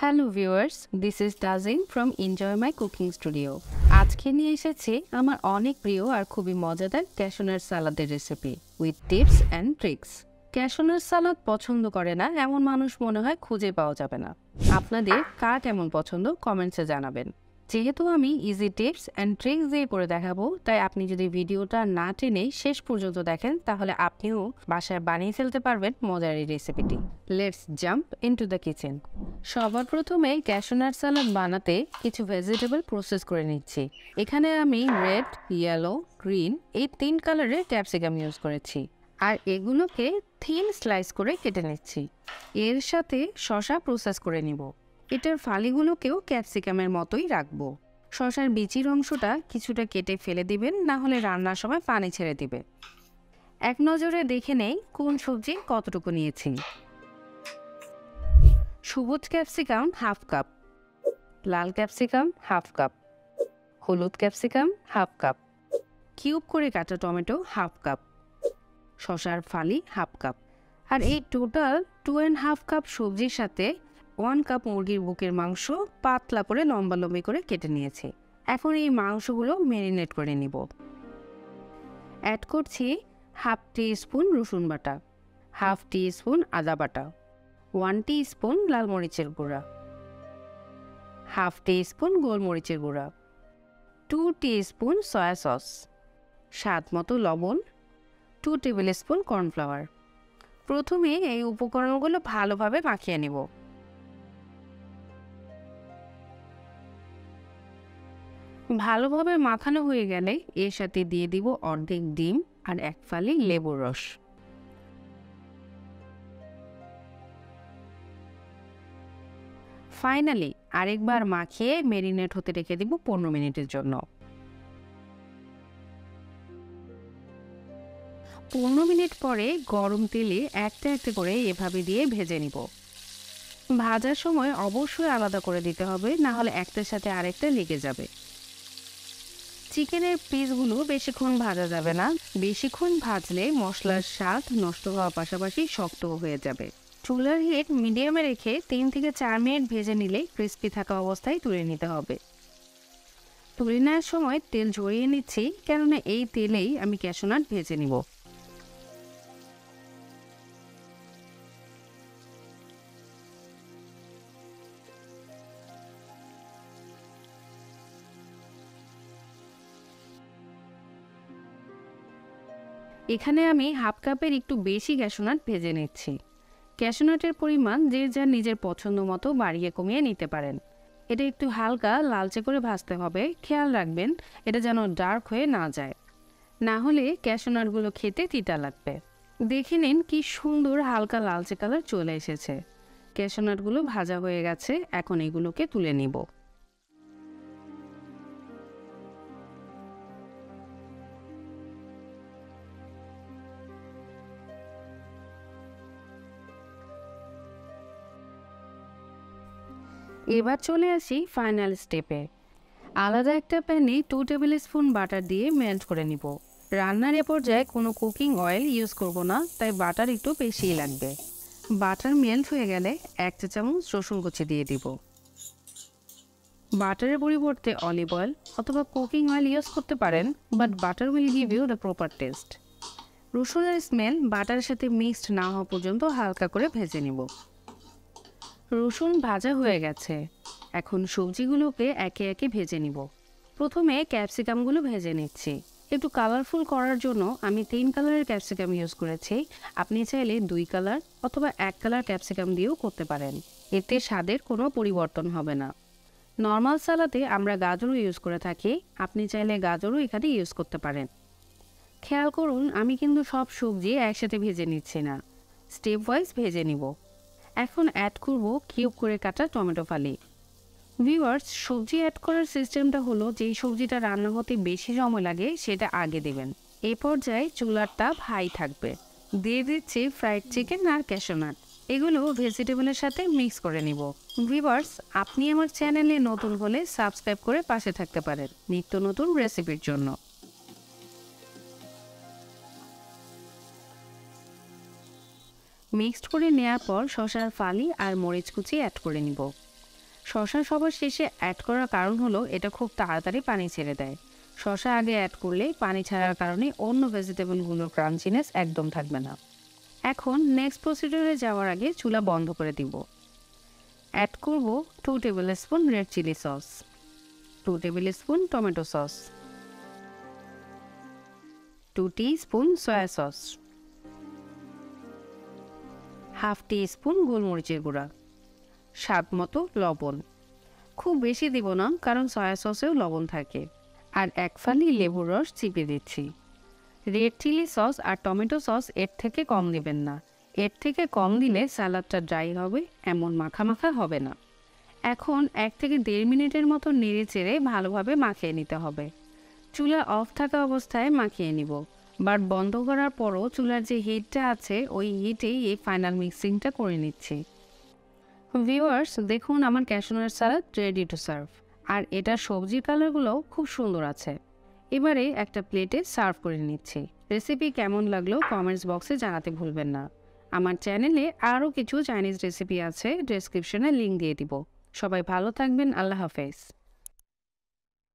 Hello viewers, this is Tazin from Enjoy My Cooking Studio. আজকে নিয়ে এসেছি আমার অনেক প্রিয় আর খুবই মজাদার ক্যাশনাট সালাদের recipe with tips and tricks. Cashew nut salad পছন্দ করে না এমন মানুষ মনে হয় খুঁজে পাওয়া যাবে না। আপনাদের কার কেমন পছন্দ কমেন্টসে জানাবেন। যেহেতু আমি ইজি টিপস অ্যান্ড ট্রিক্স দিয়ে করে দেখাবো, তাই আপনি যদি ভিডিওটা না টেনে শেষ পর্যন্ত দেখেন তাহলে আপনিও বাসায় বানিয়ে ফেলতে পারবেন মজার এই রেসিপিটি। Let's jump into the kitchen. সবার প্রথমে ক্যাশনাট সালাদ বানাতে কিছু ভেজিটেবল প্রসেস করে নিচ্ছি। এখানে আমি রেড, ইয়েলো, গ্রিন এই 3 কালারের ক্যাপসিকাম ইউজ করেছি, আর এগুলোকে থিন স্লাইস করে কেটে নিচ্ছি। এর সাথে শসা প্রসেস করে নিব। এটার ফালিগুলোকেও ক্যাপসিকামের মতোই রাখবো। শসার বিচির অংশটা কিছুটা কেটে ফেলে দিবেন, না হলে রান্নার সময় পানি ছেড়ে দিবে। এক নজরে দেখে নেই কোন সবজি কতটুকু নিয়েছি। সবুজ ক্যাপসিকাম হাফ কাপ, লাল ক্যাপসিকাম হাফ কাপ, হলুদ ক্যাপসিকাম হাফ কাপ, কিউব করে কাটা টমেটো হাফ কাপ, শসার ফালি হাফ কাপ। আর এই টোটাল 2.5 কাপ সবজির সাথে 1 কাপ মুরগির বুকের মাংস পাতলা করে লম্বালম্বি করে কেটে নিয়েছি। এখন এই মাংসগুলো ম্যারিনেট করে নিব। অ্যাড করছি হাফ টি স্পুন রসুন বাটা, হাফ টি স্পুন আদা বাটা, 1 টি স্পুন লাল মরিচের গুঁড়া, হাফ টি স্পুন গোলমরিচের গুঁড়া, 2 টি স্পুন সয়া সস, স্বাদ মতো লবণ, 2 টেবিল স্পুন কর্নফ্লাওয়ার। প্রথমে এই উপকরণগুলো ভালোভাবে মাখিয়ে নেব। ভালোভাবে মাখানো হয়ে গেলে এর সাথে দিয়ে দিব অর্ধেক ডিম আর 1 ফালি লেবুর রস। ফাইনালি আরেকবার মাখিয়ে ম্যারিনেট হতে রেখে দিব 15 মিনিটের জন্য। 15 মিনিট পরে গরম তেলে একটা একটা করে এভাবে দিয়ে ভেজে নিব। ভাজার সময় অবশ্যই আলাদা করে দিতে হবে, না হলে একটার সাথে আরেকটা লেগে যাবে। চিকেনের পিসগুলো বেশিক্ষণ ভাজা যাবে না, বেশিক্ষণ ভাজলে মশলার স্বাদ নষ্ট হওয়ার পাশাপাশি শক্তও হয়ে যাবে। চুলার হিট মিডিয়ামে রেখে 3 থেকে 4 মিনিট ভেজে নিলে ক্রিস্পি থাকা অবস্থায় তুলে নিতে হবে। তুলে নেওয়ার সময় তেল ঝরিয়ে নিচ্ছি, কেননা এই তেলেই আমি ক্যাশনাট ভেজে নিব। এখানে আমি হাফ কাপের একটু বেশি ক্যাশনাট ভেজে নিচ্ছি। ক্যাশনাটের পরিমাণ যে যার নিজের পছন্দ মতো বাড়িয়ে কমিয়ে নিতে পারেন। এটা একটু হালকা লালচে করে ভাজতে হবে। খেয়াল রাখবেন এটা যেন ডার্ক হয়ে না যায়, না হলে ক্যাশনাটগুলো খেতে তিতা লাগবে। দেখে নিন কি সুন্দর হালকা লালচে কালার চলে এসেছে। ক্যাশনাটগুলো ভাজা হয়ে গেছে, এখন এগুলোকে তুলে নিব। এবার চলে আসি ফাইনাল স্টেপে। আলাদা একটা প্যানে 2 টেবিল স্পুন বাটার দিয়ে মেল্ট করে নিব। রান্নার এ পর্যায়ে কোনো কুকিং অয়েল ইউজ করব না, তাই বাটার একটু বেশিই লাগবে। বাটার মেল্ট হয়ে গেলে 1 চা চামচ রসুন কুচি দিয়ে দিব। বাটারের পরিবর্তে অলিভ অয়েল অথবা কুকিং অয়েল ইউজ করতে পারেন, but butter will give you the proper taste. রসুনের স্মেল বাটারের সাথে মিক্সড না হওয়া পর্যন্ত হালকা করে ভেজে নিব। রসুন ভাজা হয়ে গেছে, এখন সবজিগুলোকে একে একে ভেজে নিব। প্রথমে ক্যাপসিকামগুলো ভেজে নিচ্ছি। একটু কালারফুল করার জন্য আমি 3 কালারের ক্যাপসিকাম ইউজ করেছি। আপনি চাইলে 2 কালার অথবা 1 কালার ক্যাপসিকাম দিয়েও করতে পারেন, এতে স্বাদের কোনো পরিবর্তন হবে না। নর্মাল সালাদে আমরা গাজরও ইউজ করে থাকি, আপনি চাইলে গাজরও এখানে ইউজ করতে পারেন। খেয়াল করুন আমি কিন্তু সব সবজি একসাথে ভেজে নিচ্ছি না, স্টেপ ওয়াইজ ভেজে নিব। এখন অ্যাড করব কিউব করে কাটা টমেটো ফালি। ভিউয়ার্স, সবজি অ্যাড করার সিস্টেমটা হলো যেই সবজিটা রান্না হতে বেশি সময় লাগে সেটা আগে দেবেন। এই পর্যায়ে চুলার তাপ হাই থাকবে। দিয়ে দিচ্ছি ফ্রাইড চিকেন আর ক্যাশনাট। এগুলো ভেজিটেবলের সাথে মিক্স করে নিব। ভিউয়ার্স, আপনি আমার চ্যানেলে নতুন হলে সাবস্ক্রাইব করে পাশে থাকতে পারেন নিত্য নতুন রেসিপির জন্য। মিক্সড করে নেওয়ার পর শসার ফালি আর মরিচ কুচি অ্যাড করে নিব। শসা সবার শেষে অ্যাড করার কারণ হলো এটা খুব তাড়াতাড়ি পানি ছেড়ে দেয়। শসা আগে অ্যাড করলে পানি ছাড়ার কারণে অন্য ভেজিটেবলগুলোর ক্রাঞ্চিনেস একদম থাকবে না। এখন নেক্সট প্রসিডিউরে যাওয়ার আগে চুলা বন্ধ করে দিব। অ্যাড করব 2 tablespoon red chilli sauce, 2 tablespoon tomato sauce, 2 teaspoon soya sauce, half teaspoon গোলমরিচের গুঁড়া, স্বাদ মতো লবণ। খুব বেশি দিব না, কারণ সয়া সসেও লবণ থাকে। আর 1 ফালি লেবুর রস চিপে দিচ্ছি। রেড চিলি সস আর টমেটো সস এর থেকে কম দিবেন না। এর থেকে কম দিলে সালাদটা ড্রাই হবে, এমন মাখা মাখা হবে না। এখন 1 থেকে 1.5 মিনিটের মতো নেড়ে চেড়ে ভালোভাবে মাখিয়ে নিতে হবে। চুলা অফ থাকা অবস্থায় মাখিয়ে নিব, বাট বন্ধ করার পরও চুলার যে হিটটা আছে ওই হিটেই এই ফাইনাল মিক্সিংটা করে নিচ্ছি। ভিউয়ার্স, দেখুন আমার cashew nut salad ready to serve. আর এটার সবজির কালারগুলোও খুব সুন্দর আছে। এবারে একটা প্লেটে সার্ভ করে নিচ্ছি। রেসিপি কেমন লাগলো কমেন্টস বক্সে জানাতে ভুলবেন না। আমার চ্যানেলে আরও কিছু চাইনিজ রেসিপি আছে, ডেসক্রিপশনে লিঙ্ক দিয়ে দিব। সবাই ভালো থাকবেন। আল্লাহ হাফেজ।